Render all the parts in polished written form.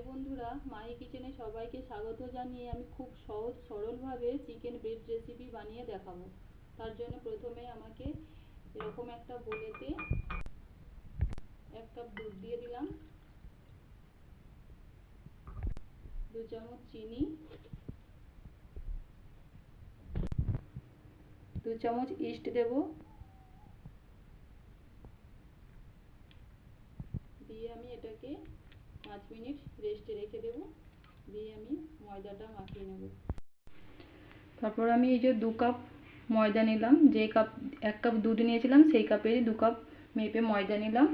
বন্ধুরা, মাহি কিচেনে সবাইকে স্বাগত জানিয়ে আমি খুব সহজ সরলভাবে চিকেন ব্রেড রেসিপি বানিয়ে দেখাবো। তার জন্য প্রথমে আমাকে এরকম একটা বোলেতে 1 কাপ দুধ দিয়ে দিলাম, 2 চামচ চিনি, 2 চামচ ইস্ট দেব, দিয়ে আমি এটাকে 5 মিনিট রেস্টে রেখে দেব। দিয়ে আমি ময়দাটা মাখিয়ে নেব। তারপর আমি এই যে 2 কাপ ময়দা নিলাম, যে কাপ 1 কাপ দুধ নিয়েছিলাম সেই কাপেরই 2 কাপ মেপে ময়দা নিলাম।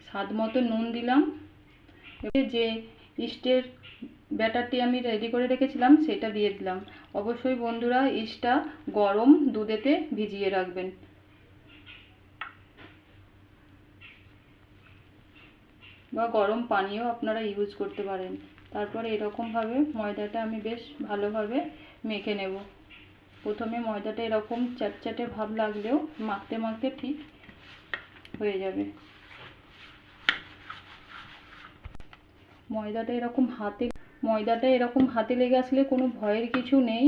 স্বাদ মতো নুন দিলাম। এবার যে ইস্টের ব্যাটারটি আমি রেডি করে রেখেছিলাম সেটা দিয়ে দিলাম। অবশ্যই বন্ধুরা ইস্টটা গরম দুধেতে ভিজিয়ে রাখবেন। বা গরম পানিও আপনারা ইউজ করতে পারেন। তারপরে এরকমভাবে ময়দাটা আমি বেশ ভালোভাবে মেখে নেব। প্রথমে ময়দাটা এরকম চ্যাটচ্যাটে ভাব লাগলেও মাখতে মাখতে ঠিক হয়ে যাবে। ময়দাটা এরকম হাতে লেগে আসলে কোনো ভয়ের কিছু নেই।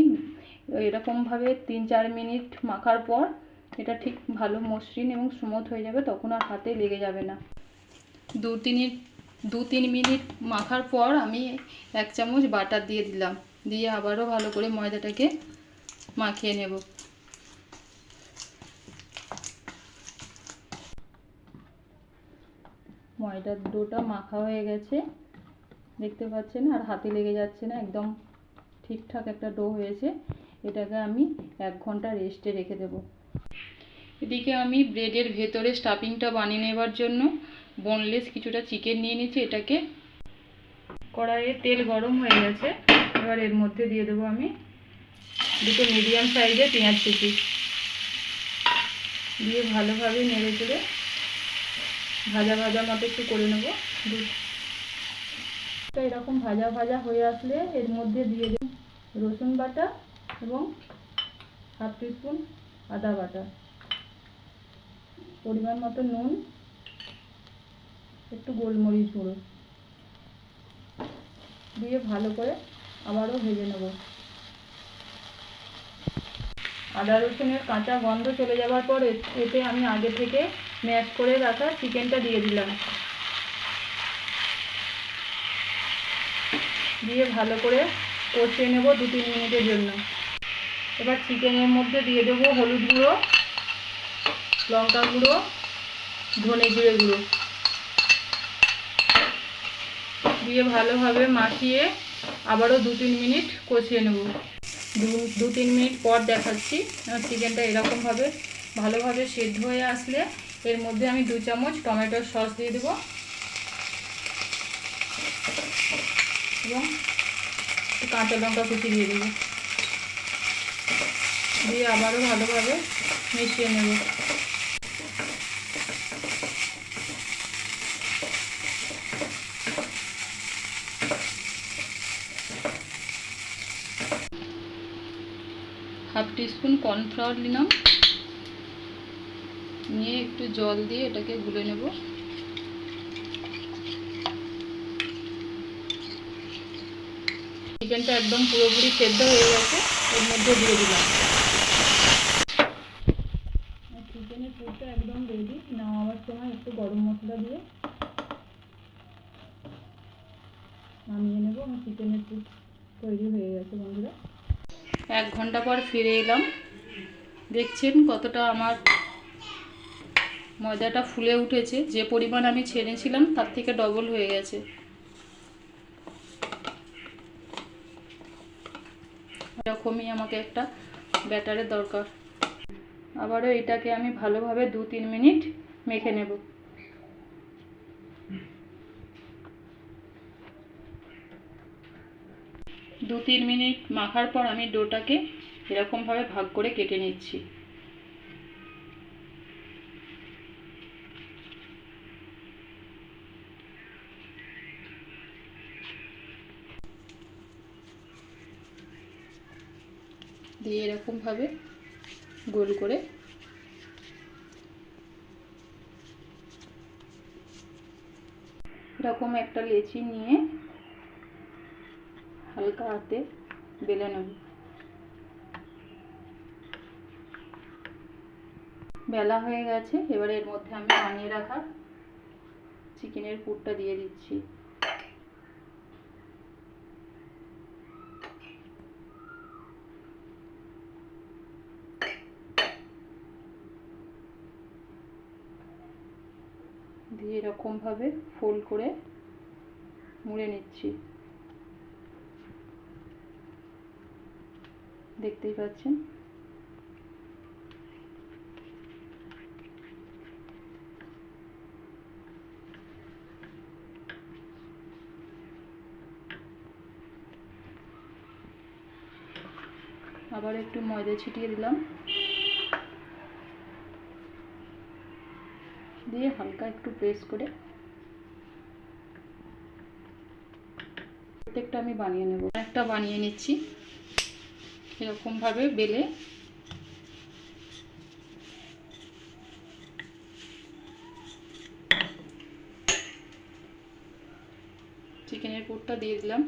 এরকমভাবে 3-4 মিনিট মাখার পর এটা ঠিক ভালো মসৃণ এবং স্মুথ হয়ে যাবে, তখন আর হাতে লেগে যাবে না। 2-3 মিনিট মাখার পর আমি 1 চামচ বাটার দিয়ে দিলাম, দিয়ে আবারও ভালো করে ময়দাটাকে মাখিয়ে নেব। ময়দার ডোটা মাখা হয়ে গেছে, দেখতে পাচ্ছেন, আর হাতে লেগে যাচ্ছে না, একদম ঠিকঠাক একটা ডো হয়েছে। এটাকে আমি 1 ঘন্টা রেস্টে রেখে দেব। এদিকে আমি ব্রেডের ভেতরে স্টাফিংটা বানিয়ে নেবার জন্য বোনলেস কিছুটা চিকেন নিয়ে নিচ্ছি। এটাকে কড়াইয়ে তেল গরম হয়ে গেছে, এবার এর মধ্যে দিয়ে দেবো আমি 2 মিডিয়াম সাইজের পেঁয়াজ কুচি, দিয়ে ভালোভাবে নেড়ে চেড়ে ভাজা ভাজা মতো একটু করে নেব। দুধটা এরকম ভাজা ভাজা হয়ে আসলে এর মধ্যে দিয়ে দেব রসুন বাটা এবং 1/2 টিস্পুন আদা বাটা, পরিমাণ মতো নুন, একটু গোলমরিচ গুঁড়ো দিয়ে ভালো করে আবারও ভেজে নেব। আদা রসুনের কাঁচা গন্ধ চলে যাওয়ার পর এতে আমি আগে থেকে ম্যাশ করে রাখা চিকেনটা দিয়ে দিলাম, দিয়ে ভালো করে কষিয়ে নেব 2-3 মিনিটের জন্য। এবার চিকেনের মধ্যে দিয়ে দেবো হলুদ গুঁড়ো, লঙ্কা গুঁড়ো, ধনে জিরে গুঁড়ো, দিয়ে ভালোভাবে মাখিয়ে আবারও 2-3 মিনিট কষিয়ে নেব। 2-3 মিনিট পর দেখাচ্ছি। চিকেনটা এরকমভাবে ভালোভাবে সেদ্ধ হয়ে আসলে এর মধ্যে আমি 2 চামচ টমেটোর সস দিয়ে দেবো এবং কাঁচা লঙ্কা কুচি দিয়ে দেবো, দিয়ে আবারও ভালোভাবে মিশিয়ে নেব। হাফ টিস্পুন কর্নফ্লাওয়ার নিলাম, নিয়ে একটু জল দিয়ে এটাকে গুলে নেব। চিকেনটা একদম পুরোপুরি সেদ্ধ হয়ে গেছে, এর মধ্যে দিয়ে দিলাম। চিকেনের পুরটা একদম রেডি। নামাবার সময় একটু গরম মশলা দিয়ে নামিয়ে নেব। আমার চিকেনের পুর তৈরি হয়ে গেছে বন্ধুরা। 1 ঘন্টা পর ফিরে এলাম। দেখছেন কতটা আমার ময়দাটা ফুলে উঠেছে, যে পরিমাণ আমি ছেড়েছিলাম তার থেকে ডবল হয়ে গেছে। এরকমই আমাকে একটা ব্যাটারের দরকার। আবারও এটাকে আমি ভালোভাবে 2-3 মিনিট মেখে নেব। 2-3 মিনিট মাখার পর আমি ডোটাকে এরকমভাবে ভাগ করে কেটে নিচ্ছি। দিয়ে এরকমভাবে গোল করে এরকম একটা লেচি নিয়ে হালকা হাতে বেলে নেব। বেলা হয়ে গেছে, এবারে এর মধ্যে আমি বানিয়ে রাখা চিকেনের পুরটা দিয়ে দিচ্ছি। দিয়ে এরকমভাবে ফোল্ড করে মুড়ে নিচ্ছি। দেখতেই পাচ্ছেন। আবার একটু ময়দা ছিটিয়ে দিলাম, দিয়ে হালকা একটু প্রেস করে প্রত্যেকটা আমি বানিয়ে নেব। একটা বানিয়ে নিচ্ছি এরকমভাবে বেলে। চিকেনের পুরটা দিয়ে দিলাম,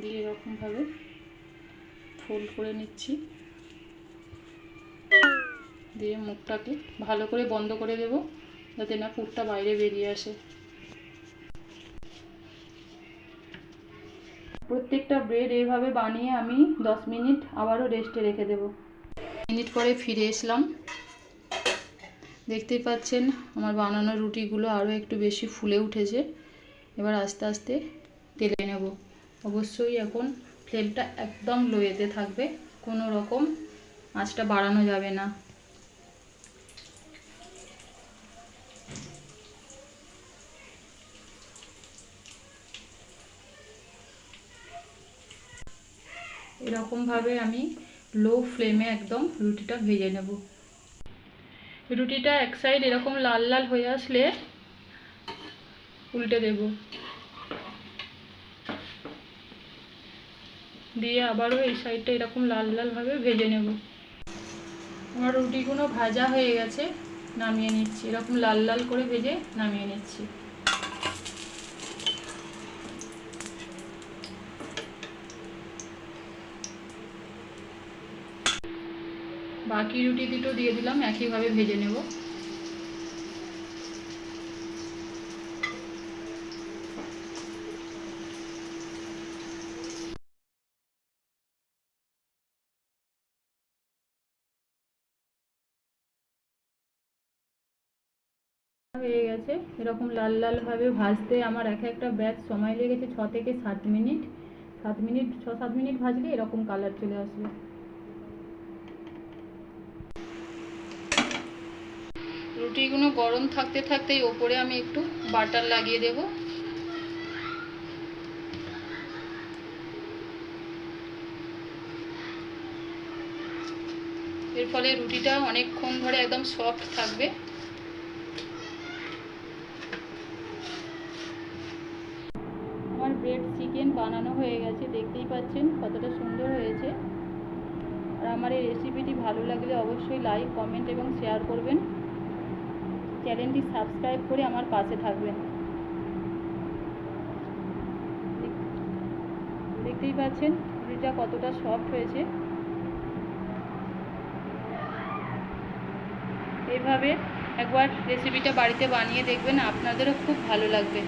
দিয়ে এরকমভাবে ফোল্ড করে নিচ্ছি। দিয়ে মুখটাকে ভালো করে বন্ধ করে দেব যাতে না পুরটা বাইরে বেরিয়ে আসে। প্রত্যেকটা ব্রেড এইভাবে বানিয়ে আমি 10 মিনিট আবারও রেস্টে রেখে দেব। মিনিট পরে ফিরে এসলাম। দেখতেই পাচ্ছেন আমার বানানো রুটিগুলো আরও একটু বেশি ফুলে উঠেছে। এবার আস্তে আস্তে তেলে নেব। অবশ্যই এখন ফ্লেমটা একদম লোয়েতে থাকবে, কোনো রকম আঁচটা বাড়ানো যাবে না। এরকমভাবে আমি লো ফ্লেমে একদম রুটিটা ভেজে নেব। রুটিটা এক সাইড এরকম লাল লাল হয়ে আসলে উল্টে দেব, দিয়ে আবারও এই সাইডটা এরকম লাল লালভাবে ভেজে নেব। আমার রুটিগুলো ভাজা হয়ে গেছে, নামিয়ে নিচ্ছি। এরকম লাল লাল করে ভেজে নামিয়ে নিচ্ছি। বাকি রুটি দুটো দিয়ে দিলাম, একইভাবে ভেজে নেব। হয়ে গেছে। এরকম লাল লাল ভাবে ভাজতে আমার একটা ব্যাচ সময় লেগেছে 6 থেকে 7 মিনিট। 6-7 মিনিট ভাজলে এরকম কালার চলে আসবে। রুটিগুলো গরম থাকতে থাকতেই ওপরে আমি একটু বাটার লাগিয়ে দেব। এর ফলে রুটিটা অনেকক্ষণ ধরে একদম সফট থাকবে। আমার ব্রেড চিকেন বানানো হয়ে গেছে, দেখতেই পাচ্ছেন কতটা সুন্দর হয়েছে। আর আমার এই রেসিপিটি ভালো লাগলে অবশ্যই লাইক, কমেন্ট এবং শেয়ার করবেন। চ্যানেলটি সাবস্ক্রাইব করে আমার পাশে থাকবেন। দেখতেই পাচ্ছেন রুটিটা কতটা সফট হয়েছে। এইভাবে একবার রেসিপিটা বাড়িতে বানিয়ে দেখবেন, আপনাদেরও খুব ভালো লাগবে।